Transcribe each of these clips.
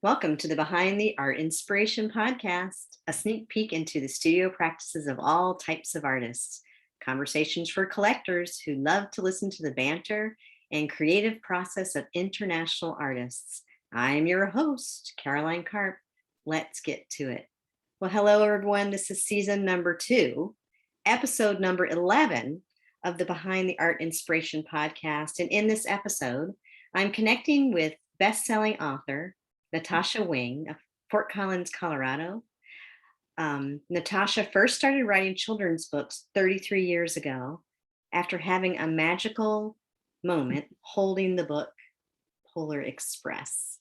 Welcome to the Behind the Art Inspiration podcast, a sneak peek into the studio practices of all types of artists, conversations for collectors who love to listen to the banter and creative process of international artists. I'm your host, Caroline Karp. Let's get to it. Well, hello, everyone. This is season number 2, episode number 11 of the Behind the Art Inspiration podcast. And in this episode, I'm connecting with best-selling author Natasha Wing of Fort Collins, Colorado. Natasha first started writing children's books 33 years ago after having a magical moment holding the book Polar Express.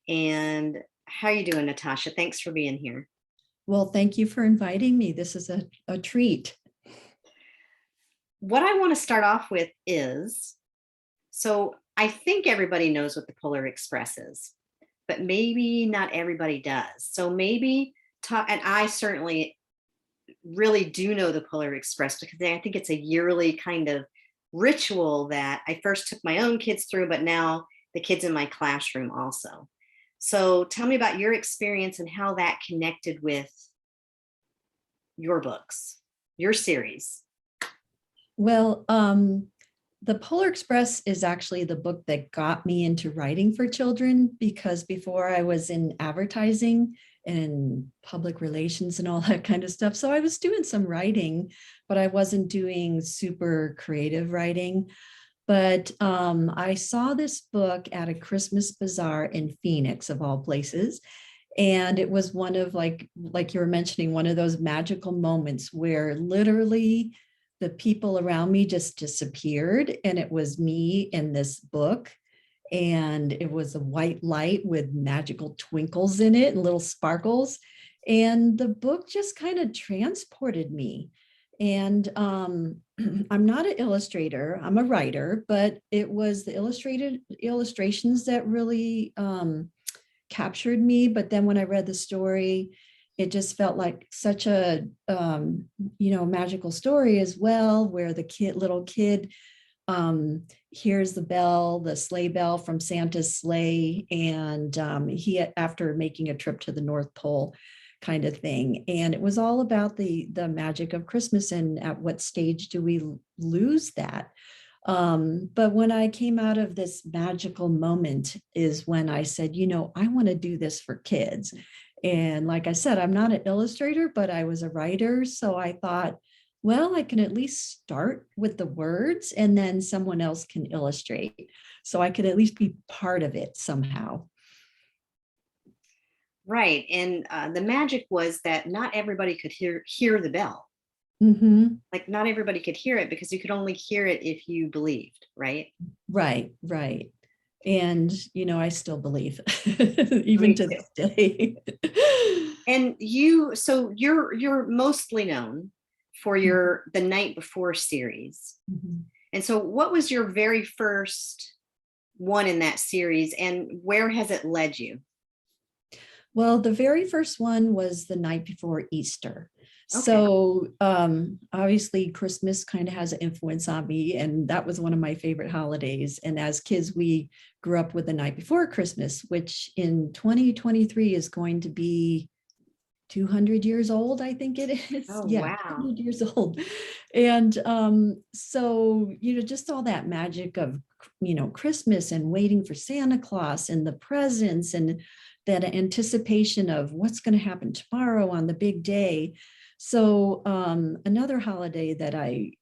And how are you doing, Natasha? Thanks for being here. Well, thank you for inviting me. This is a treat. What I want to start off with is, so I think everybody knows what the Polar Express is, but maybe not everybody does. So maybe talk, and I certainly really do know the Polar Express because I think it's a yearly kind of ritual that I first took my own kids through, but now the kids in my classroom also. So tell me about your experience and how that connected with your books, your series. Well, The Polar Express is actually the book that got me into writing for children, because before I was in advertising and public relations and all that kind of stuff. So I was doing some writing, but I wasn't doing super creative writing. But I saw this book at a Christmas bazaar in Phoenix, of all places. And it was one of, like you were mentioning, one of those magical moments where literally the people around me just disappeared, and it was me in this book, and it was a white light with magical twinkles in it and little sparkles, and the book just kind of transported me. And I'm not an illustrator, I'm a writer, but it was the illustrations that really captured me. But then when I read the story, it just felt like such a, magical story as well, where the little kid hears the sleigh bell from Santa's sleigh. And he, after making a trip to the North Pole kind of thing. And it was all about the magic of Christmas and at what stage do we lose that. But when I came out of this magical moment is when I said, I want to do this for kids. And like I said, I'm not an illustrator, but I was a writer. So I thought, well, I can at least start with the words and then someone else can illustrate. So I could at least be part of it somehow. Right. And the magic was that not everybody could hear the bell. Mm-hmm. Like not everybody could hear it because you could only hear it if you believed, right? Right. And, I still believe, even to this day. And so you're mostly known for the Night Before series. Mm-hmm. And so what was your very first one in that series and where has it led you? Well, the very first one was the night before Easter. Okay. So obviously Christmas kind of has an influence on me, and that was one of my favorite holidays. And as kids, we grew up with the night before Christmas, which in 2023 is going to be 200 years old, I think it is. Oh, yeah, wow. 200 years old. And so, just all that magic of, Christmas and waiting for Santa Claus and the presents and that anticipation of what's going to happen tomorrow on the big day. So another holiday that I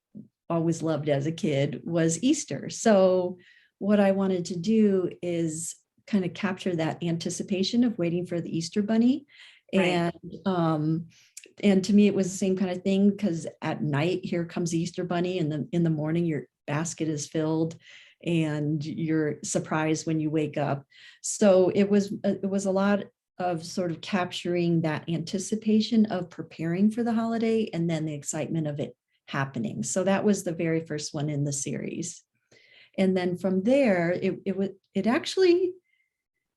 always loved as a kid was Easter. So what I wanted to do is kind of capture that anticipation of waiting for the Easter bunny. Right. And to me, it was the same kind of thing, because at night, here comes the Easter bunny, and in the morning, your basket is filled and you're surprised when you wake up. So it was a lot of sort of capturing that anticipation of preparing for the holiday and then the excitement of it happening. So that was the very first one in the series. And then from there, it actually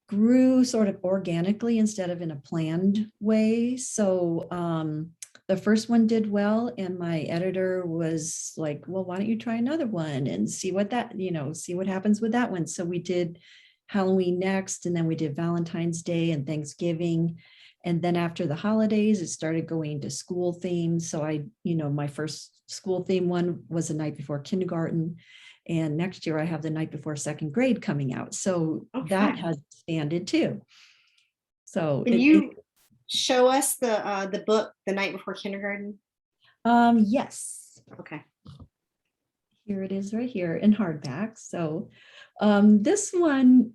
grew sort of organically instead of in a planned way. So the first one did well, and my editor was like, well, why don't you try another one and see what happens with that one. So we did Halloween next, and then we did Valentine's Day and Thanksgiving. And then after the holidays, it started going to school themes. So my first school theme one was the night before kindergarten. And next year I have the night before second grade coming out. So that has expanded too. So can you show us the book, The Night Before Kindergarten? Yes. Okay. Here it is right here in hardback. So this one,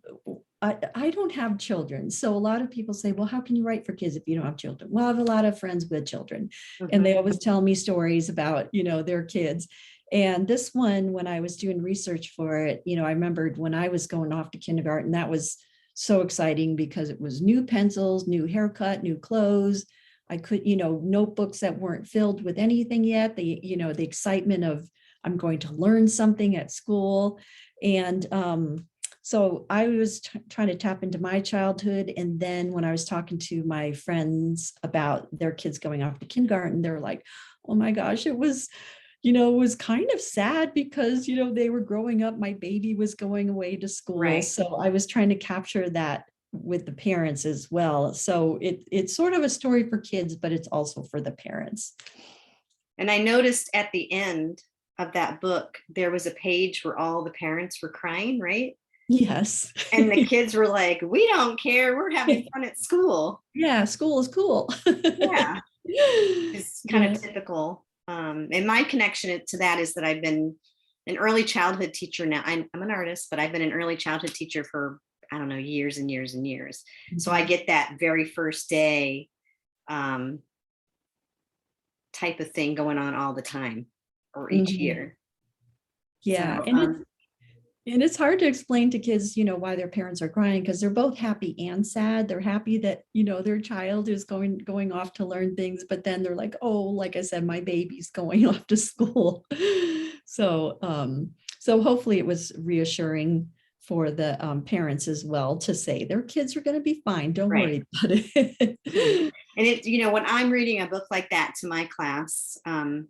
I don't have children. So a lot of people say, well, how can you write for kids if you don't have children? Well, I have a lot of friends with children, and they always tell me stories about, their kids. And this one, when I was doing research for it, I remembered when I was going off to kindergarten, that was so exciting because it was new pencils, new haircut, new clothes. I could, notebooks that weren't filled with anything yet. The excitement of I'm going to learn something at school. And so I was trying to tap into my childhood. And then when I was talking to my friends about their kids going off to kindergarten, they're like, oh my gosh, it was kind of sad because, they were growing up. My baby was going away to school. Right. So I was trying to capture that with the parents as well. So it's sort of a story for kids, but it's also for the parents. And I noticed at the end of that book, there was a page where all the parents were crying, right? Yes. And the kids were like, we don't care. We're having fun at school. Yeah, school is cool. Yeah. It's kind of typical. And my connection to that is that I've been an early childhood teacher now. I'm an artist, but I've been an early childhood teacher for, I don't know, years and years and years. Mm-hmm. So I get that very first day type of thing going on all the time, or each year. Yeah. So, and it's hard to explain to kids, why their parents are crying, because they're both happy and sad. They're happy that, their child is going off to learn things, but then they're like, oh, like I said, my baby's going off to school. So hopefully it was reassuring for the parents as well to say their kids are going to be fine. Don't worry about it. And it, when I'm reading a book like that to my class, I'll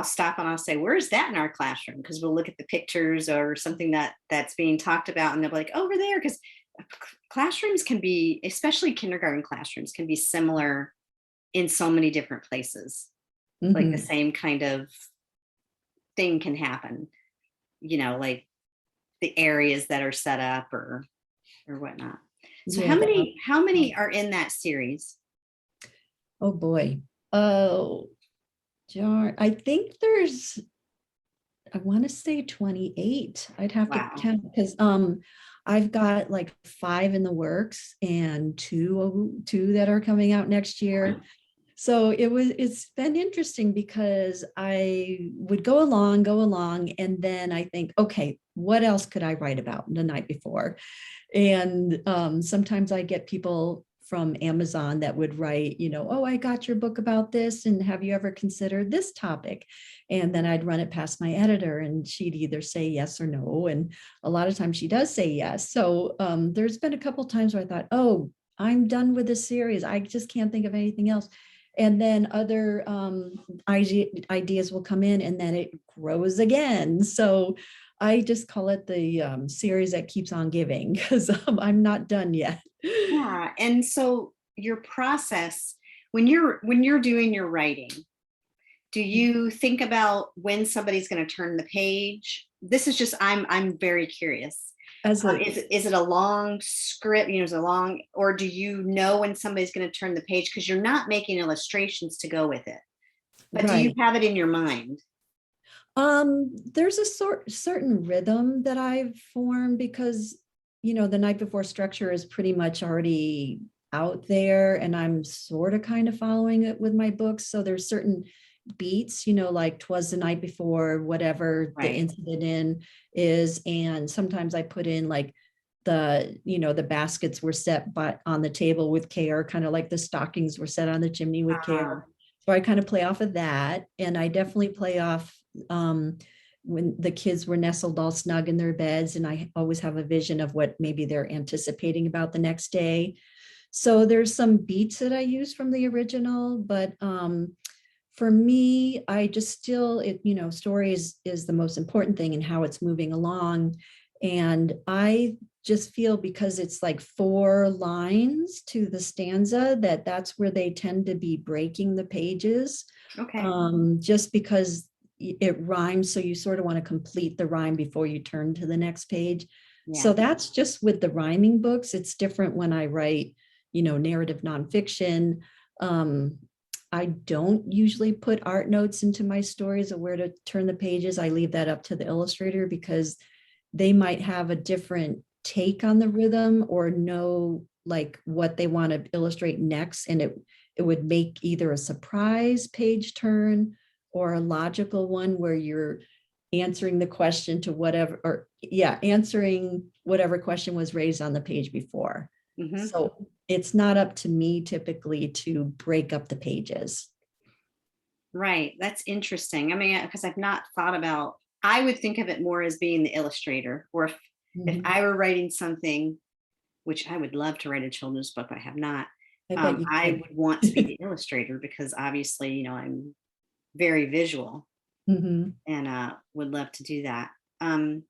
stop and I'll say, where's that in our classroom? Because we'll look at the pictures or something that's being talked about, and they'll be like, over there. Because classrooms can be, especially kindergarten classrooms, can be similar in so many different places. Mm-hmm. Like the same kind of thing can happen, like the areas that are set up or whatnot. So how many are in that series? Oh boy. I think there's, I want to say 28. I'd have to count because I've got like 5 in the works and two that are coming out next year. So it's been interesting because I would go along, and then I think, okay, what else could I write about the night before? And sometimes I get people from Amazon that would write, oh, I got your book about this, and have you ever considered this topic? And then I'd run it past my editor, and she'd either say yes or no. And a lot of times she does say yes. So there's been a couple times where I thought, oh, I'm done with this series. I just can't think of anything else. And then other ideas will come in, and then it grows again. So I just call it the series that keeps on giving, because I'm not done yet. Yeah. And so your process, when you're doing your writing, do you think about when somebody's going to turn the page? This is just, I'm very curious. Is it a long script, is it long, or do you know when somebody's going to turn the page? Because you're not making illustrations to go with it, but do you have it in your mind? There's a certain rhythm that I've formed because, the night before structure is pretty much already out there, and I'm sort of kind of following it with my books. So there's certain beats, like 'twas the night before, whatever the incident is. And sometimes I put in like the baskets were set on the table with care, kind of like the stockings were set on the chimney with care. So I kind of play off of that. And I definitely play off when the kids were nestled all snug in their beds, and I always have a vision of what maybe they're anticipating about the next day. So there's some beats that I use from the original, but for me, I just still, story is the most important thing and how it's moving along. And I just feel because it's like 4 lines to the stanza that that's where they tend to be breaking the pages, Okay. just because it rhymes. So you sort of want to complete the rhyme before you turn to the next page. So Yeah. that's just with the rhyming books. It's different when I write, narrative nonfiction. Um, I don't usually put art notes into my stories of where to turn the pages. I leave that up to the illustrator because they might have a different take on the rhythm or know like what they want to illustrate next. And it would make either a surprise page turn or a logical one where you're answering the question to whatever, or yeah, answering whatever question was raised on the page before. Hmm. So it's not up to me typically to break up the pages. Right. That's interesting. I mean, because I've not thought about, I would think of it more as being the illustrator, or if Mhm. I were writing something, which I would love to write a children's book, but I have not. I bet you I could. would want to be the illustrator because obviously, I'm very visual Mhm. and would love to do that. Um,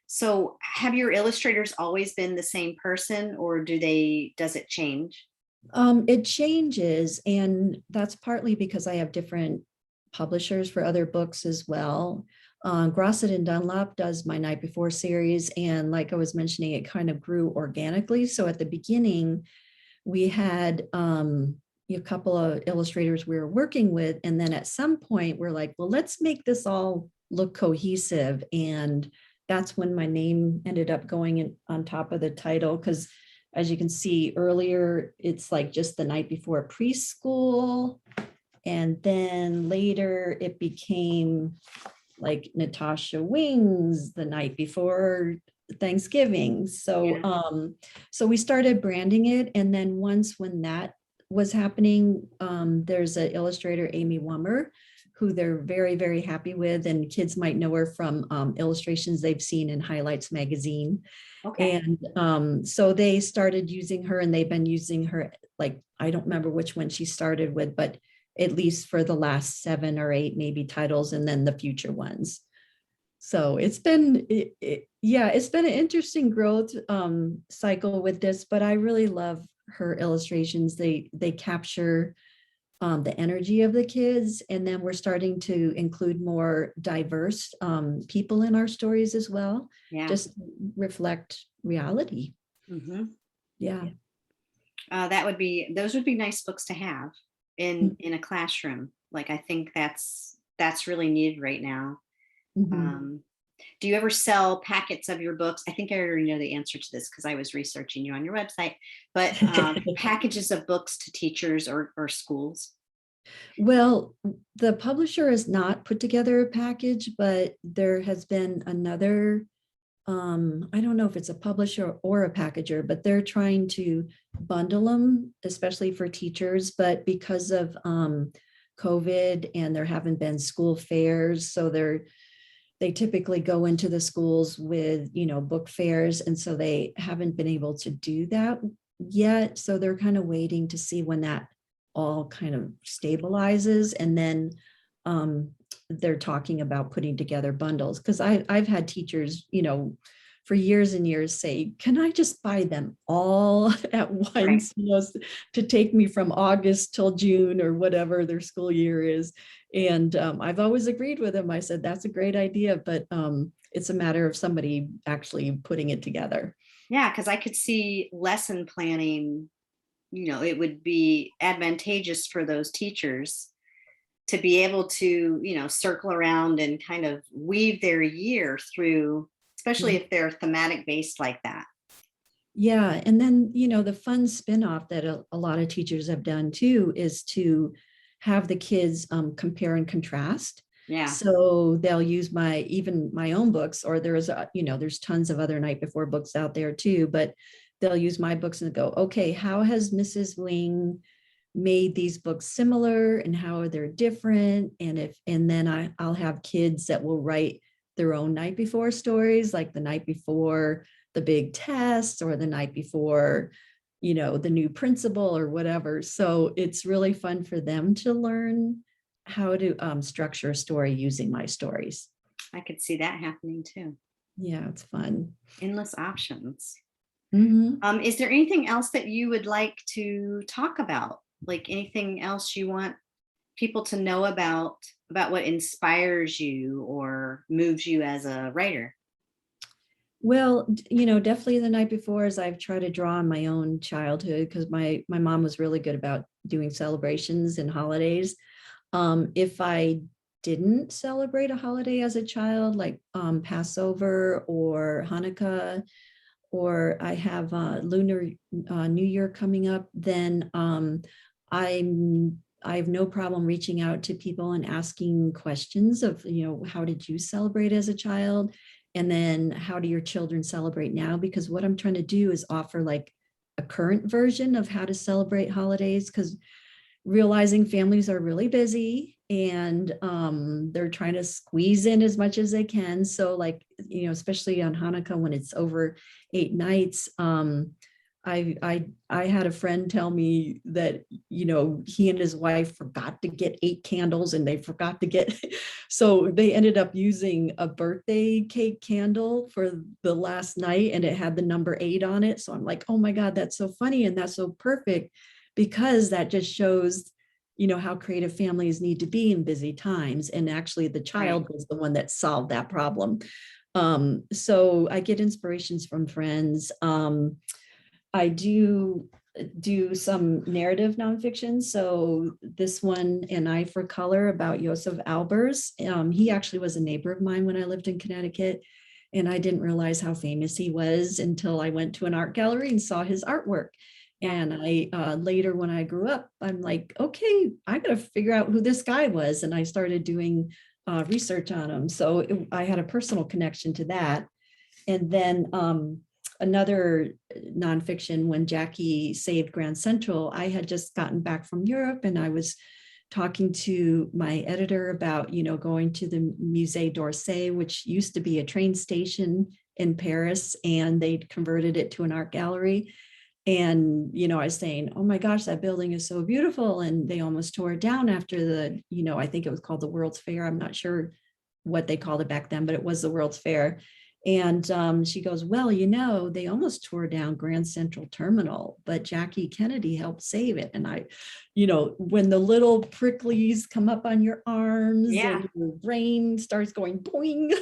so have your illustrators always been the same person, or does it change? It changes, and that's partly because I have different publishers for other books as well. Grosset and Dunlop does my Night Before series, and like I was mentioning, it kind of grew organically. So at the beginning, we had a couple of illustrators we were working with, and then at some point, we're like, well, let's make this all look cohesive, and that's when my name ended up going in on top of the title because as you can see earlier, it's like just the Night Before preschool. And then later it became like Natasha Wings the Night Before Thanksgiving. Yeah. So we started branding it. And then once when that was happening, there's an illustrator, Amy Wummer, who they're very, very happy with. And kids might know her from illustrations they've seen in Highlights magazine. Okay. And so they started using her, and they've been using her, like, I don't remember which one she started with, but at least for the last 7 or 8 maybe titles, and then the future ones. So it's been an interesting growth cycle with this, but I really love her illustrations. They capture the energy of the kids. And then we're starting to include more diverse people in our stories as well, Yeah. just reflect reality. Hmm. Yeah. Those would be nice books to have in a classroom. Like, I think that's really needed right now. Mhm. Um, do you ever sell packets of your books? I think I already know the answer to this because I was researching you on your website, but packages of books to teachers or schools. Well, the publisher has not put together a package, but there has been another, I don't know if it's a publisher or a packager, but they're trying to bundle them, especially for teachers. But because of COVID and there haven't been school fairs, so they typically go into the schools with, book fairs. And so they haven't been able to do that yet. So they're kind of waiting to see when that all kind of stabilizes. And then they're talking about putting together bundles. Because I've had teachers, for years and years say, can I just buy them all at Right. once, to take me from August till June or whatever their school year is. And I've always agreed with him. I said, that's a great idea, but it's a matter of somebody actually putting it together. Yeah, because I could see lesson planning, it would be advantageous for those teachers to be able to, circle around and kind of weave their year through, especially Yeah. if they're thematic based like that. Yeah. And then, the fun spin-off that a lot of teachers have done too is to have the kids compare and contrast. Yeah. So they'll use even my own books, or there's tons of other Night Before books out there too, but they'll use my books and go, okay, how has Mrs. Wing made these books similar and how are they different? And then I'll have kids that will write their own Night Before stories, like the night before the big test or the night before, the new principal or whatever. So it's really fun for them to learn how to structure a story using my stories. I could see that happening too. Yeah, it's fun. Endless options. Mhm. Is there anything else that you would like to talk about? Like anything else you want people to know about what inspires you or moves you as a writer? Well, definitely the night before, as I've tried to draw on my own childhood, because my mom was really good about doing celebrations and holidays. If I didn't celebrate a holiday as a child, like Passover or Hanukkah, or I have Lunar New Year coming up, then I have no problem reaching out to people and asking questions of, how did you celebrate as a child? And then how do your children celebrate now? Because what I'm trying to do is offer like a current version of how to celebrate holidays, because realizing families are really busy and they're trying to squeeze in as much as they can. So like, especially on Hanukkah when it's over 8 nights, I had a friend tell me that, he and his wife forgot to get 8 candles and they forgot to get, so they ended up using a birthday cake candle for the last night and it had the number 8 on it. So I'm like, oh my God, that's so funny. And that's so perfect, because that just shows, how creative families need to be in busy times. And actually the Right. child was the one that solved that problem. So I get inspirations from friends. I do some narrative nonfiction. So this one, An Eye for Color, about Joseph Albers. He actually was a neighbor of mine when I lived in Connecticut. And I didn't realize how famous he was until I went to an art gallery and saw his artwork. Yeah. And I later, when I grew up, I'm like, okay, I got to figure out who this guy was. And I started doing research on him. So I had a personal connection to that. And then another nonfiction, When Jackie Saved Grand Central, I had just gotten back from Europe and I was talking to my editor about, going to the Musée d'Orsay, which used to be a train station in Paris, and they'd converted it to an art gallery. And, I was saying, oh my gosh, that building is so beautiful. And they almost tore it down after I think it was called the World's Fair. I'm not sure what they called it back then, but it was the World's Fair. And she goes, well, they almost tore down Grand Central Terminal, but Jackie Kennedy helped save it. And when the little pricklies come up on your arms Yeah. and your brain starts going boing,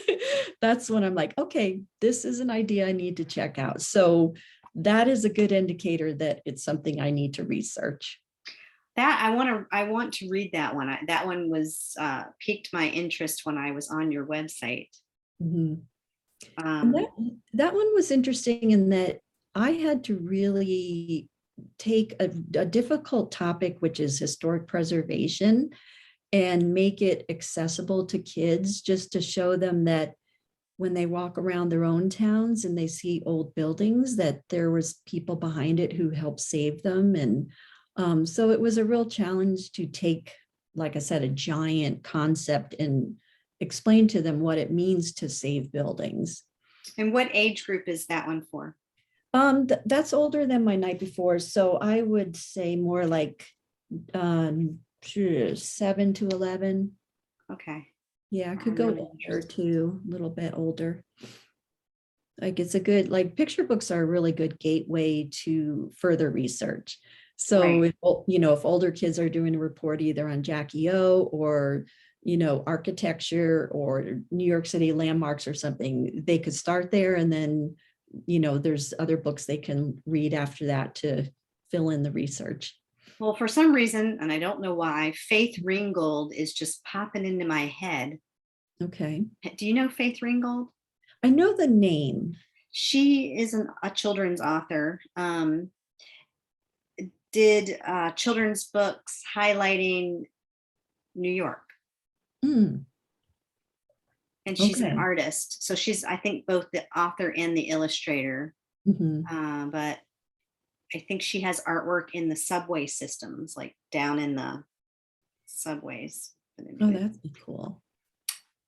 that's when I'm like, okay, this is an idea I need to check out. So that is a good indicator that it's something I need to research. That I want to read that one. That one was piqued my interest when I was on your website. Mhm. And Um, that one was interesting in that I had to really take a difficult topic, which is historic preservation, and make it accessible to kids, just to show them that when they walk around their own towns and they see old buildings, that there was people behind it who helped save them. And so it was a real challenge to take, like I said, a giant concept and explain to them what it means to save buildings. and what age group is that one for? That's older than My Night Before, so I would say more like 7 to 11. Okay. Yeah, I could I'm go really older interested. too, a little bit older. Like it's a good, like picture books are a really good gateway to further research. So Right. if older kids are doing a report either on Jackie O or architecture or New York City landmarks or something, they could start there, and then there's other books they can read after that to fill in the research. Well, for some reason, and I don't know why, Faith Ringgold is just popping into my head. Okay. Do you know Faith Ringgold? I know the name. She is a children's author. Did children's books highlighting New York, Mm, and she's an okay. artist. So she's, I think, both the author and the illustrator. Mhm. But I think she has artwork in the subway systems, like down in the subways. But Oh, anyway, that's cool.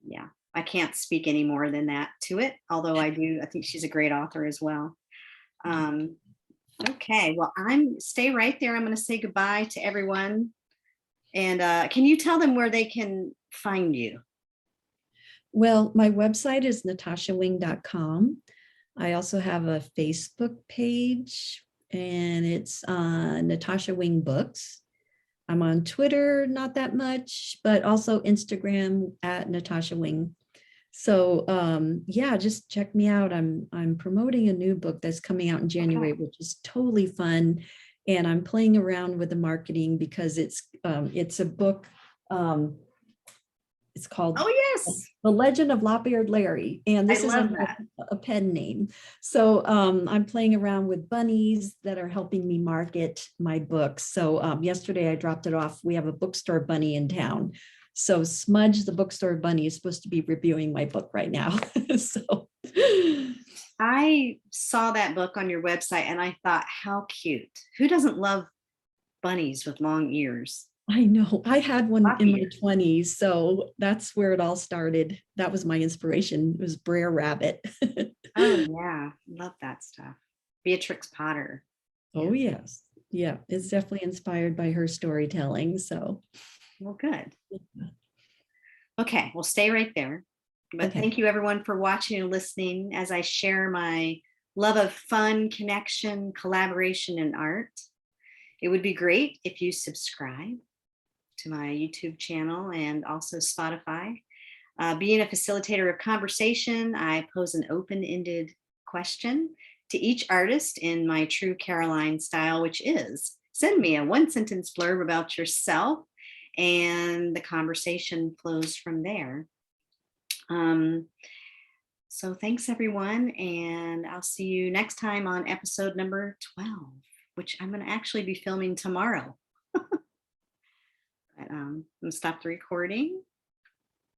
yeah, I can't speak any more than that to it. Although I do, I think she's a great author as well. Um, okay, well, stay right there. I'm going to say goodbye to everyone. And can you tell them where they can find you? Well, my website is natashawing.com. I also have a Facebook page, and it's Natasha Wing Books. I'm on Twitter, not that much, but also Instagram at Natasha Wing. So yeah, just check me out. I'm promoting a new book that's coming out in January, which is totally fun. And I'm playing around with the marketing because it's a book. It's called Oh, yes. The Legend of Lop-Eared Larry, and I this is love under that. a pen name. So I'm playing around with bunnies that are helping me market my books. So yesterday I dropped it off. We have a bookstore bunny in town. So Smudge, the bookstore bunny, is supposed to be reviewing my book right now. So I saw that book on your website and I thought, how cute. Who doesn't love bunnies with long ears? I know I had one in Floppy my ears. 20s. So that's where it all started. That was my inspiration. It was Brer Rabbit. Oh, yeah. Love that stuff. Beatrix Potter. Oh, Yeah. yes. Yeah, it's definitely inspired by her storytelling. So, Well, good. Okay. Well, stay right there. But okay. thank you, everyone, for watching and listening as I share my love of fun, connection, collaboration, and art. It would be great if you subscribe to my YouTube channel and also Spotify. Being a facilitator of conversation, I pose an open-ended question to each artist in my true Caroline style, which is send me a one-sentence blurb about yourself, and the conversation flows from there. Um, so thanks, everyone, and I'll see you next time on episode number 12, which I'm going to actually be filming tomorrow. But, I'm going to stop the recording.